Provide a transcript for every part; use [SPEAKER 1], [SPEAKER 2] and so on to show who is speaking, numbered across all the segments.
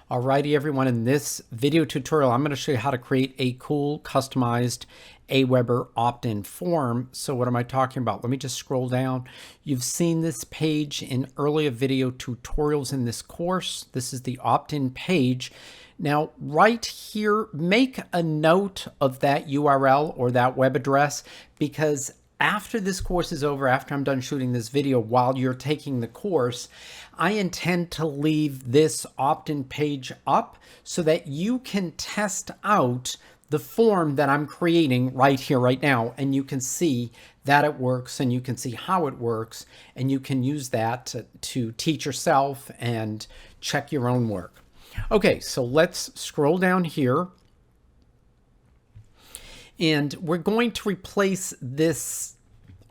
[SPEAKER 1] Alrighty everyone, in this video tutorial I'm going to show you how to create a cool customized AWeber opt-in form. So what am I talking about? Let me just scroll down. You've seen this page in earlier video tutorials in this course. This is the opt-in page. Now right here, make a note of that URL or that web address, because after this course is over, after I'm done shooting this video, while you're taking the course, I intend to leave this opt-in page up so that you can test out the form that I'm creating right here, right now, and you can see that it works and you can see how it works, and you can use that to teach yourself and check your own work. Okay, so let's scroll down here. And we're going to replace this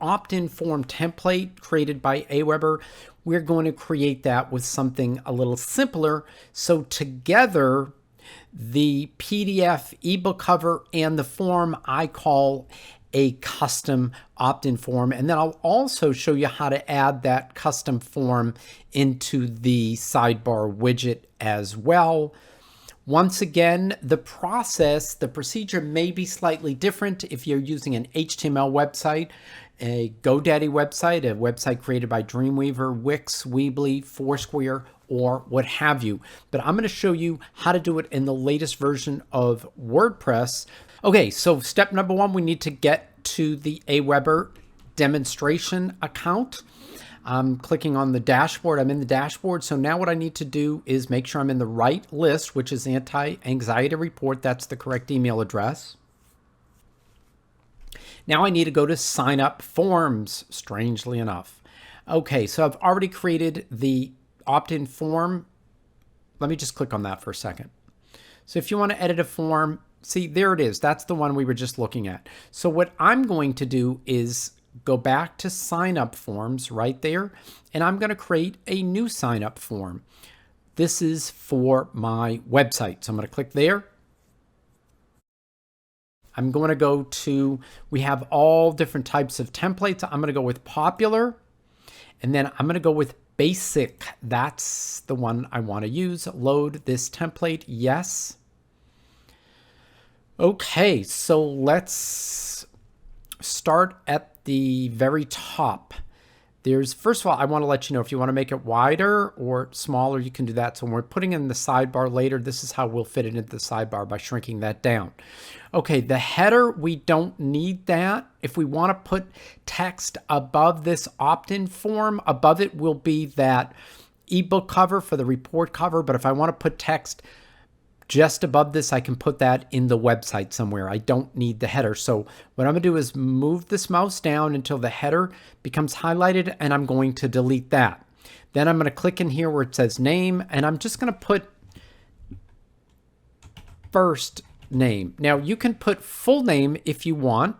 [SPEAKER 1] opt-in form template created by AWeber. We're going to create that with something a little simpler. So together, the PDF ebook cover and the form I call a custom opt-in form. And then I'll also show you how to add that custom form into the sidebar widget as well. Once again, the procedure may be slightly different if you're using an HTML website, a GoDaddy website, a website created by Dreamweaver, Wix, Weebly, Foursquare, or what have you. But I'm going to show you how to do it in the latest version of WordPress. Okay, so step number one, we need to get to the AWeber demonstration account. I'm clicking on the dashboard. I'm in the dashboard. So now what I need to do is make sure I'm in the right list, which is anti-anxiety report. That's the correct email address. Now I need to go to sign up forms, strangely enough. Okay, so I've already created the opt-in form. Let me just click on that for a second. So if you want to edit a form, see, there it is. That's the one we were just looking at. So what I'm going to do is go back to sign up forms right there, and I'm going to create a new sign up form. This is for my website. So I'm going to click there. I'm going to go to, we have all different types of templates. I'm going to go with popular, and then I'm going to go with basic. That's the one I want to use. Load this template. Yes. Okay, so let's start at the very top. First of all, I want to let you know, if you want to make it wider or smaller, you can do that. So when we're putting in the sidebar later, this is how we'll fit it into the sidebar, by shrinking that down. Okay, the header, we don't need that. If we want to put text above this opt-in form, above it will be that ebook cover for the report cover. But if I want to put text just above this, I can put that in the website somewhere. I don't need the header. So what I'm going to do is move this mouse down until the header becomes highlighted, and I'm going to delete that. Then I'm going to click in here where it says name, and I'm just going to put first name. Now you can put full name if you want,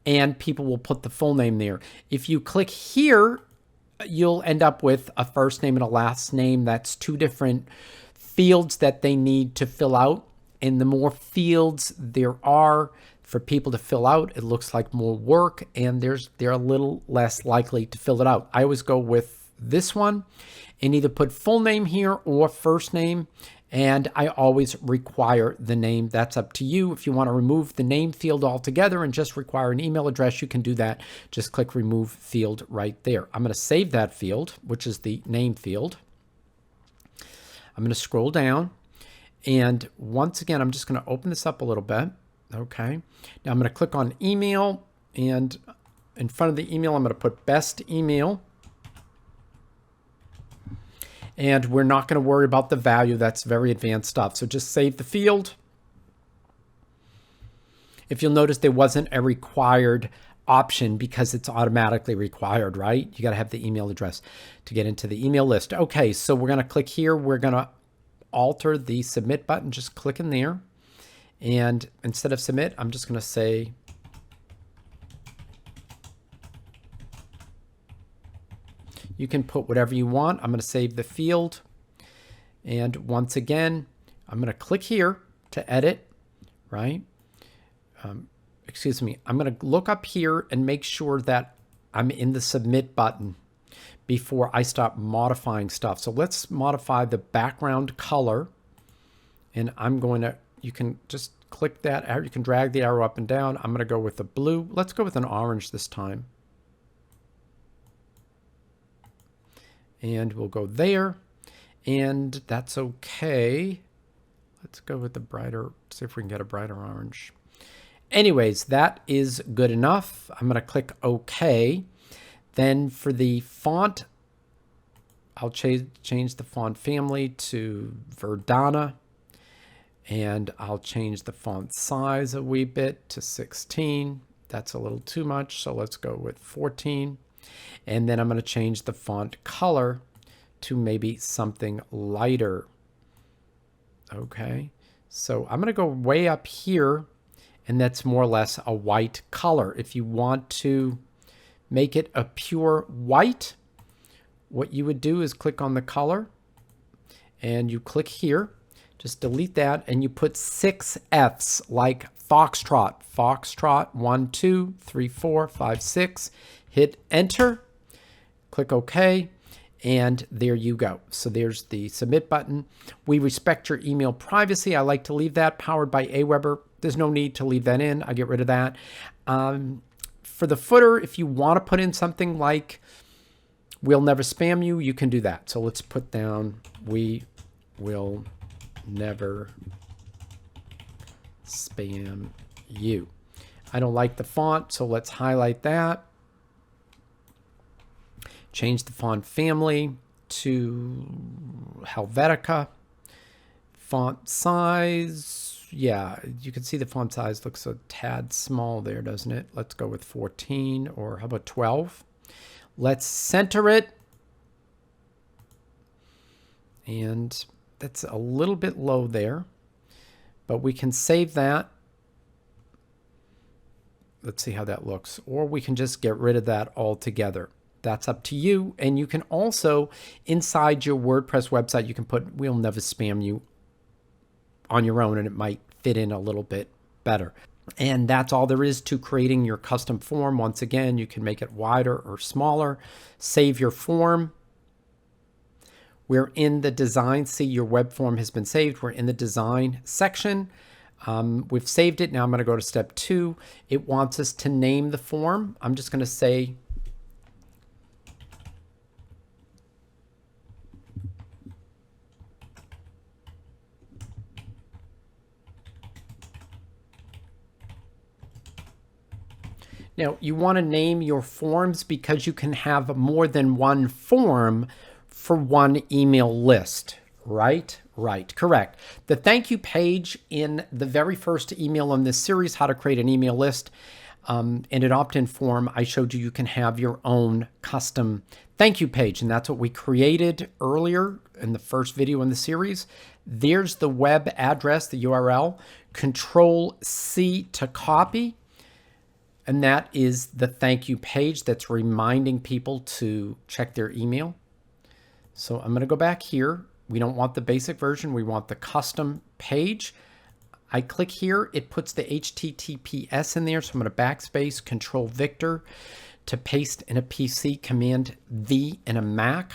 [SPEAKER 1] and people will put the full name there. If you click here, you'll end up with a first name and a last name. That's two different fields that they need to fill out, and the more fields there are for people to fill out, it looks like more work, and they're a little less likely to fill it out. I always go with this one and either put full name here or first name, and I always require the name. That's up to you. If you want to remove the name field altogether and just require an email address, you can do that. Just click remove field right there. I'm going to save that field, which is the name field. I'm going to scroll down, and once again, I'm just going to open this up a little bit. Okay. Now I'm going to click on email, and in front of the email, I'm going to put best email. And we're not going to worry about the value. That's very advanced stuff. So just save the field. If you'll notice, there wasn't a required option because it's automatically required, right? You got to have the email address to get into the email list. Okay, so we're going to click here. We're going to alter the submit button. Just click in there. And instead of submit, I'm just going to say you can put whatever you want. I'm going to save the field. And once again, I'm going to click here to edit, right? Excuse me, I'm going to look up here and make sure that I'm in the submit button before I start modifying stuff. So let's modify the background color And I'm going to, you can just click that arrow. You can drag the arrow up and down. I'm going to go with the blue. Let's go with an orange this time. And we'll go there. And that's okay. Let's go with the brighter, see if we can get a brighter orange. Anyways, that is good enough. I'm going to click OK. Then for the font, I'll change the font family to Verdana. And I'll change the font size a wee bit to 16. That's a little too much, so let's go with 14. And then I'm going to change the font color to maybe something lighter. Okay, so I'm going to go way up here, and that's more or less a white color. If you want to make it a pure white, what you would do is click on the color, and you click here. Just delete that, and you put 6 Fs like Foxtrot. Foxtrot, 1, 2, 3, 4, 5, 6. Hit enter, click OK, and there you go. So there's the submit button. We respect your email privacy. I like to leave that, powered by AWeber. There's no need to leave that in. I get rid of that. For the footer, if you want to put in something like "we'll never spam you," you can do that. So let's put down "we will never spam you." I don't like the font, so let's highlight that. Change the font family to Helvetica. Font size, yeah, you can see the font size looks a tad small there, doesn't it? Let's go with 14, or how about 12? Let's center it. And that's a little bit low there, but we can save that. Let's see how that looks. Or we can just get rid of that altogether. That's up to you. And you can also, inside your WordPress website, you can put "we'll never spam you" on your own, and it might fit in a little bit better. And that's all there is to creating your custom form. Once again, you can make it wider or smaller. Save your form. We're in the design. See, your web form has been saved. We're in the design section. We've saved it. Now I'm going to go to step 2. It wants us to name the form. I'm just going to say now, you want to name your forms because you can have more than one form for one email list, right? Right, correct. The thank you page in the very first email in this series, how to create an email list, in an opt-in form, I showed you can have your own custom thank you page, and that's what we created earlier in the first video in the series. There's the web address, the URL, Control-C to copy. And that is the thank you page that's reminding people to check their email. So I'm going to go back here. We don't want the basic version. We want the custom page. I click here. It puts the HTTPS in there. So I'm going to backspace Control Victor to paste in a PC, Command V in a Mac.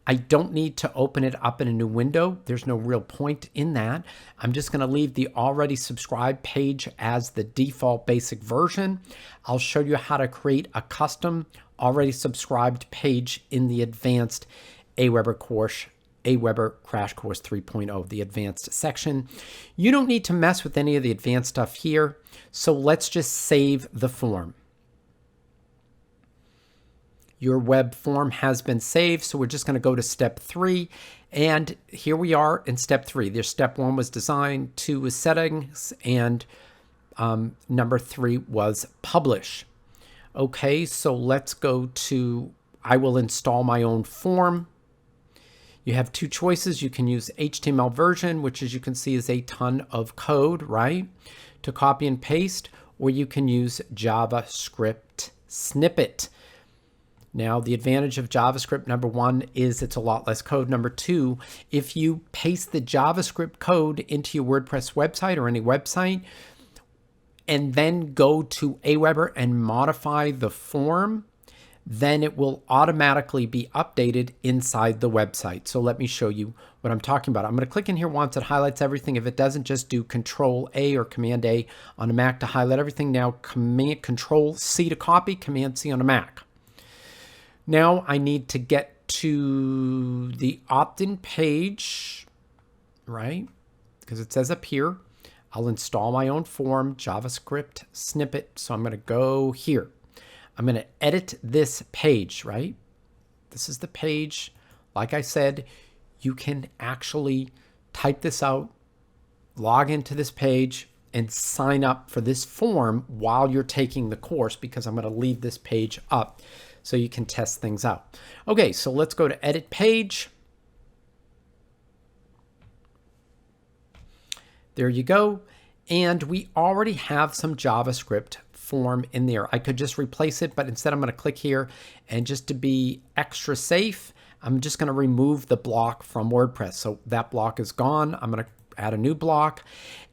[SPEAKER 1] I don't need to open it up in a new window. There's no real point in that. I'm just going to leave the already subscribed page as the default basic version. I'll show you how to create a custom already subscribed page in the advanced AWeber course, AWeber Crash Course 3.0, the advanced section. You don't need to mess with any of the advanced stuff here. So let's just save the form. Your web form has been saved, so we're just going to go to step 3. And here we are in step 3. There's step 1 was design, 2 was settings, and number 3 was publish. Okay, so let's go to, I will install my own form. You have 2 choices. You can use HTML version, which as you can see is a ton of code, right, to copy and paste, or you can use JavaScript snippet. Now, the advantage of JavaScript, number 1, is it's a lot less code. Number 2, if you paste the JavaScript code into your WordPress website or any website, and then go to AWeber and modify the form, then it will automatically be updated inside the website. So let me show you what I'm talking about. I'm going to click in here once. It highlights everything. If it doesn't, just do Control A or Command A on a Mac to highlight everything. Now Control C to copy, Command C on a Mac. Now I need to get to the opt-in page, right? Because it says up here, I'll install my own form, JavaScript snippet. So I'm going to go here. I'm going to edit this page, right? This is the page. Like I said, you can actually type this out, log into this page, and sign up for this form while you're taking the course, because I'm going to leave this page up so you can test things out. Okay, so let's go to edit page. There you go. And we already have some JavaScript form in there. I could just replace it, but instead I'm going to click here, and just to be extra safe, I'm just going to remove the block from WordPress. So that block is gone. I'm going to add a new block,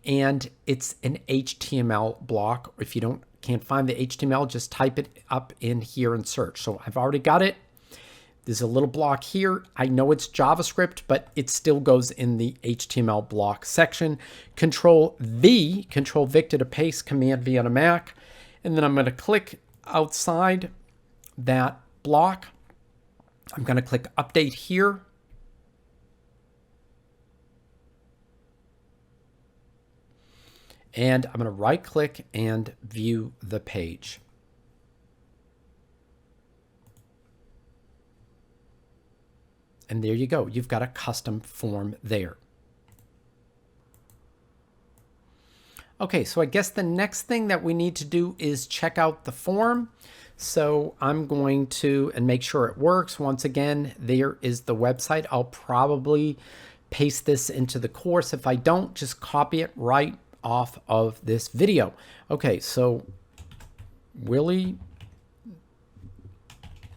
[SPEAKER 1] and it's an HTML block. If you can't find the HTML, just type it up in here and search. So I've already got it. There's a little block here. I know it's JavaScript, but it still goes in the HTML block section. Control Victor to paste, Command V on a Mac. And then I'm going to click outside that block. I'm going to click Update here. And I'm going to right click and view the page. And there you go. You've got a custom form there. Okay, so I guess the next thing that we need to do is check out the form. So I'm going to, and make sure it works. Once again, there is the website. I'll probably paste this into the course. If I don't, just copy it right off of this video. Okay, so Willy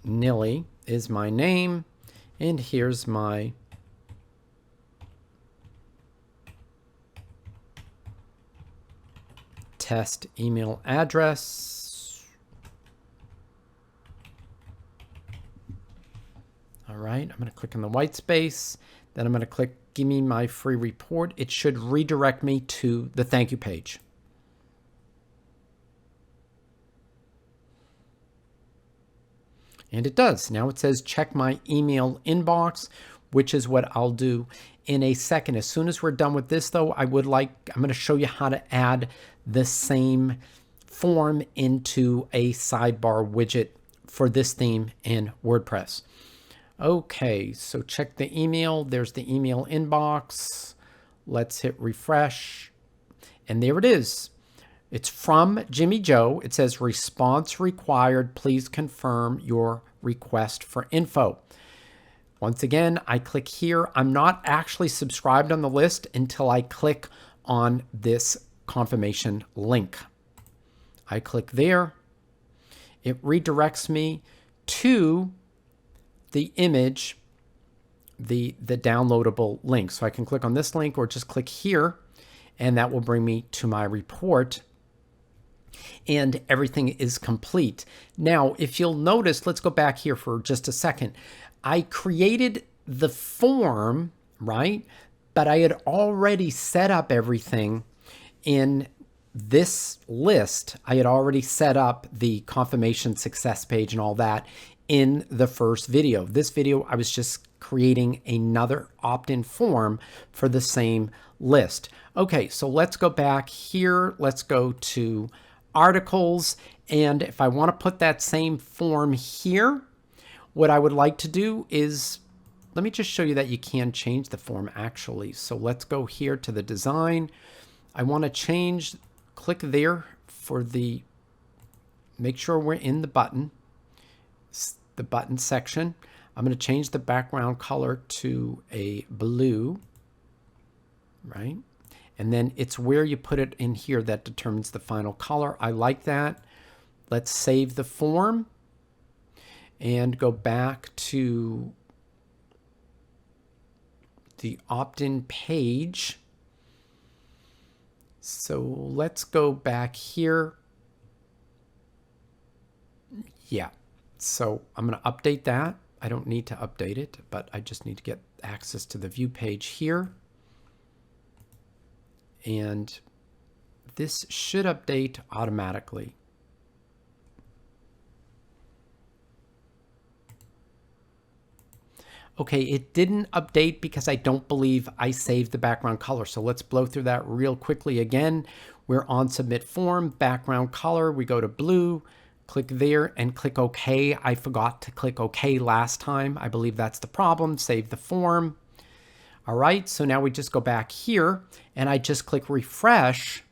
[SPEAKER 1] Nilly is my name. And here's my test email address. All right, I'm going to click on the white space. Then I'm going to click Give me my free report. It should redirect me to the thank you page. And it does. Now it says check my email inbox, which is what I'll do in a second. As soon as we're done with this, though, I'm going to show you how to add the same form into a sidebar widget for this theme in WordPress. Okay, so check the email. There's the email inbox. Let's hit refresh. And there it is. It's from Jimmy Joe. It says response required. Please confirm your request for info. Once again, I click here. I'm not actually subscribed on the list until I click on this confirmation link. I click there. It redirects me to the image, the downloadable link. So I can click on this link or just click here, and that will bring me to my report. And everything is complete. Now, if you'll notice, let's go back here for just a second. I created the form, right? But I had already set up everything in this list. I had already set up the confirmation success page and all that in the first video. This video, I was just creating another opt-in form for the same list. Okay, so let's go back here. Let's go to articles. And if I want to put that same form here, what I would like to do is, let me just show you that you can change the form actually. So let's go here to the design. I want to change, click there for the, make sure we're in the button section. I'm going to change the background color to a blue, right? And then it's where you put it in here that determines the final color. I like that. Let's save the form and go back to the opt-in page. So let's go back here. Yeah. So I'm going to update that. I don't need to update it, but I just need to get access to the view page here. And this should update automatically. Okay, it didn't update because I don't believe I saved the background color. So let's blow through that real quickly again. We're on Submit Form, background color. We go to blue, click there and click OK. I forgot to click OK last time. I believe that's the problem. Save the form. All right, so now we just go back here and I just click refresh.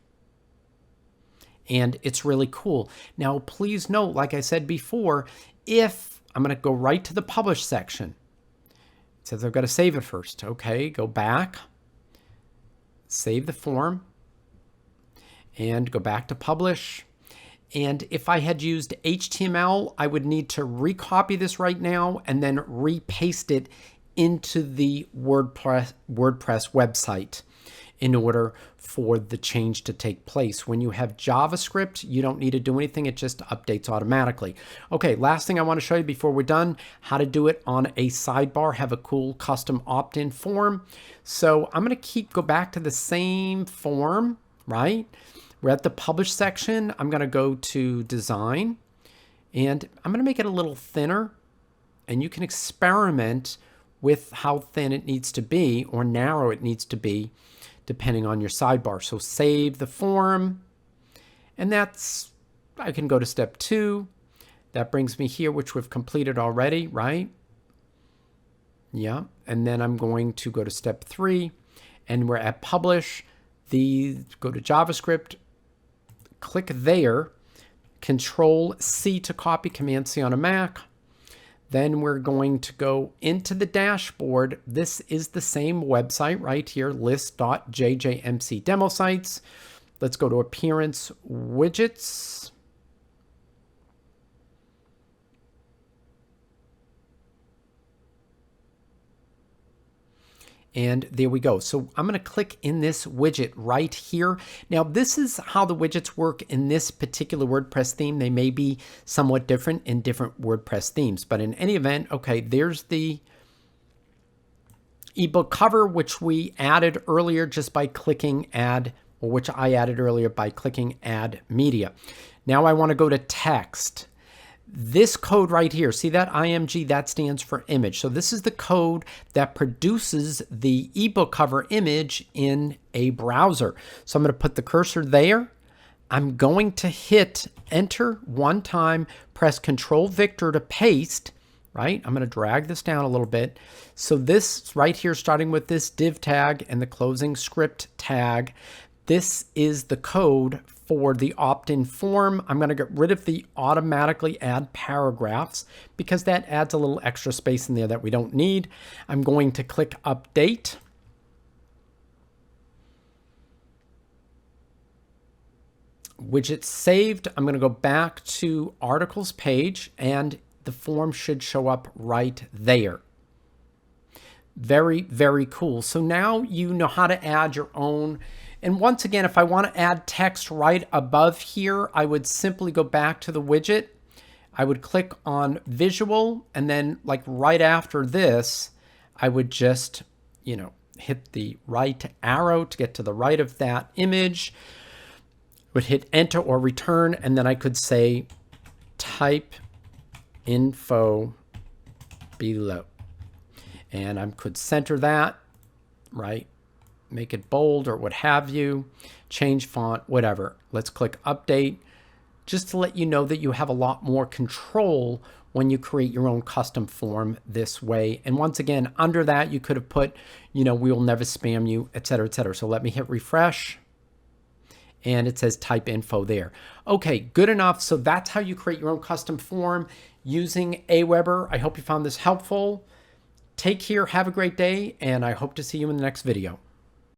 [SPEAKER 1] And it's really cool. Now, please note, like I said before, if I'm going to go right to the publish section. It says I've got to save it first. Okay, go back, save the form, and go back to publish. And if I had used HTML, I would need to recopy this right now and then repaste it into the WordPress website in order for the change to take place. When you have JavaScript, you don't need to do anything. It just updates automatically. Okay, last thing I want to show you before we're done, how to do it on a sidebar, have a cool custom opt-in form. So I'm going to go back to the same form, right? We're at the publish section. I'm going to go to design and I'm going to make it a little thinner, and you can experiment with how thin it needs to be or narrow it needs to be depending on your sidebar. So save the form, and I can go to step 2. That brings me here, which we've completed already, right? Yeah, and then I'm going to go to step 3, and we're at publish. Go to JavaScript, click there, Control C to copy, Command C on a Mac. Then we're going to go into the dashboard. This is the same website right here, list.jjmc demo sites. Let's go to Appearance Widgets. And there we go. So I'm going to click in this widget right here. Now, this is how the widgets work in this particular WordPress theme. They may be somewhat different in different WordPress themes. But in any event, okay, there's the ebook cover, which we added earlier just by clicking add, or which I added earlier by clicking add media. Now I want to go to text. This code right here, see that IMG, that stands for image. So this is the code that produces the ebook cover image in a browser. So I'm going to put the cursor there. I'm going to hit enter one time, press Control Victor to paste, right? I'm going to drag this down a little bit. So this right here, starting with this div tag and the closing script tag, this is the code for the opt-in form. I'm going to get rid of the automatically add paragraphs because that adds a little extra space in there that we don't need. I'm going to click update. Widget saved. I'm going to go back to articles page and the form should show up right there. Very, very cool. So now you know how to add your own. And once again, if I want to add text right above here, I would simply go back to the widget. I would click on visual, and then like right after this, I would just, hit the right arrow to get to the right of that image, would hit enter or return, and then I could say type info below. And I could center that, right? Make it bold or what have you, change font, whatever. Let's click update just to let you know that you have a lot more control when you create your own custom form this way. And once again, under that, you could have put, we will never spam you, etc., etc. So let me hit refresh and it says type info there. Okay, good enough. So that's how you create your own custom form using AWeber. I hope you found this helpful. Take care, have a great day, and I hope to see you in the next video.